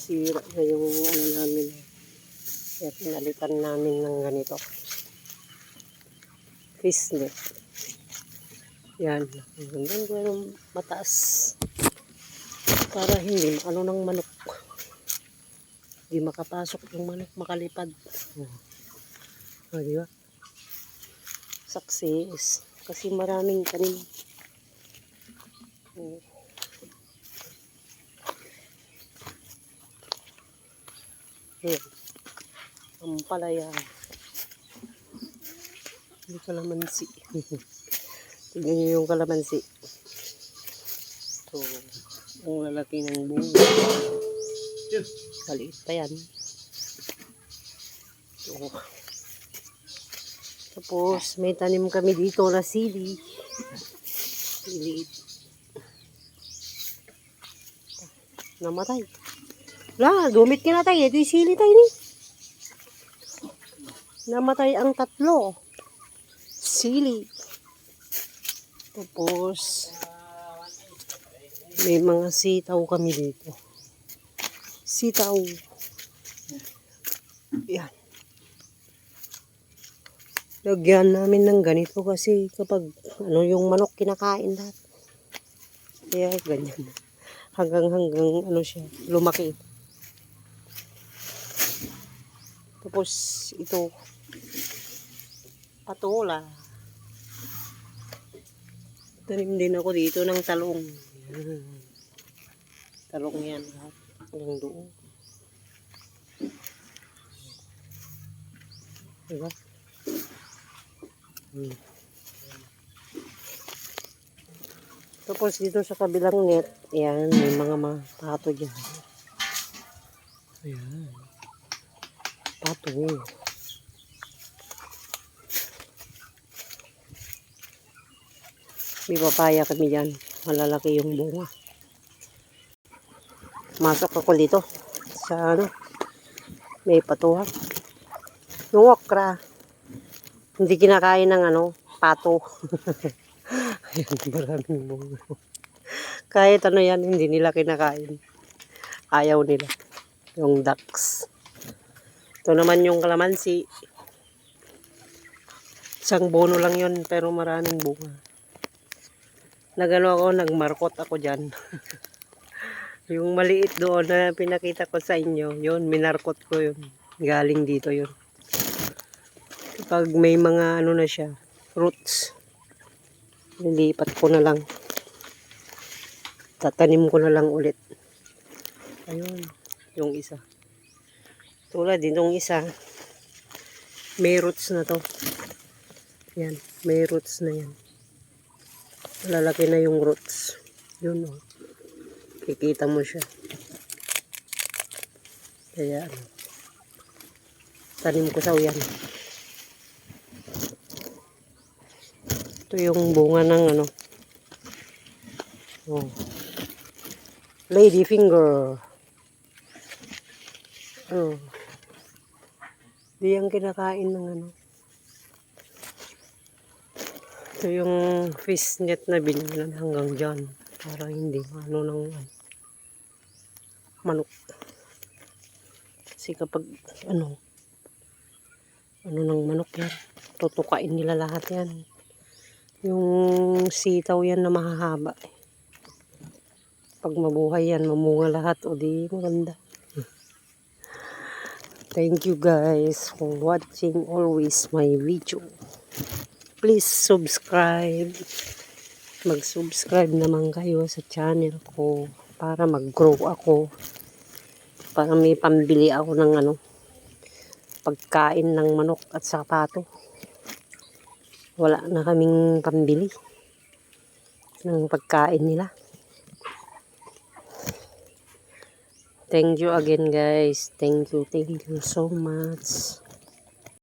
sira na yung ano namin. Kaya pinalitan namin ng ganito. Fish net. Yan. Hanggang gano'ng mataas. Para hindi ano ng manok. Hindi makapasok yung manok, makalipad. O, di ba? Success. Kasi maraming tanim. Ayan. Ang palaya. Yung kalamansi. Tignan nyo yung kalamansi. So, ang lalaki ng bunga. Maliit pa yan. So, tapos, may tanim kami dito na sili. Sili. Namatay. Wala, dumit ka na tayo. Ito yung sili tayo ni. Namatay ang 3. Sili. Tapos, may mga sitaw kami dito. Sitaw. Yan. Lagyan namin ng ganito kasi kapag ano yung manok kinakain lahat. Kaya ganyan. Hanggang ano siya, lumaki. Tapos ito, patola. Tanim din ako dito ng talong. Talong yan. Hanggang doon. Diba? Tapos dito sa kabilang net, ayan, may mga pato dyan. Ayan. Pato. May papaya kami dyan. Malalaki yung bunga. Masok ako dito. Sa ano, may patuhan. Yung okra. Hindi kinakain ng ano, pato. Ayan, maraming bunga. Kahit ano yan, hindi nila kinakain. Ayaw nila. Yung ducks. Ito naman yung kalamansi. Isang bono lang yun, pero maraming bunga. Nagano ako, nagmarkot ako dyan. Yung maliit doon na pinakita ko sa inyo, yun, minarkot ko yun. Galing dito yun. Kapag may mga ano na siya, roots, nilipat ko na lang. Tatanim ko na lang ulit. Ayun, yung isa. Tulad din yung isa, may roots na to. Yan, may roots na yan. Lalaki na yung roots. Yun o. Kikita mo siya. Kaya ano, tanim ko sa uyan. Ito yung bunga ng ano. Oh. Lady finger. Oh. Di yung kinakain ng ano. Ito yung fish net na binilan hanggang dyan. Para hindi ano ng manok. Kasi kapag ano ng manok yan, tutukain nila lahat yan. Yung sitaw yan na mahahaba. Pag mabuhay yan, mamunga lahat. O di maganda. Thank you guys for watching always my video. Please subscribe. Mag-subscribe naman kayo sa channel ko para mag-grow ako. Para may pambili ako ng ano, pagkain ng manok at sapato. Wala na kaming pambili ng pagkain nila. Thank you again guys. Thank you so much.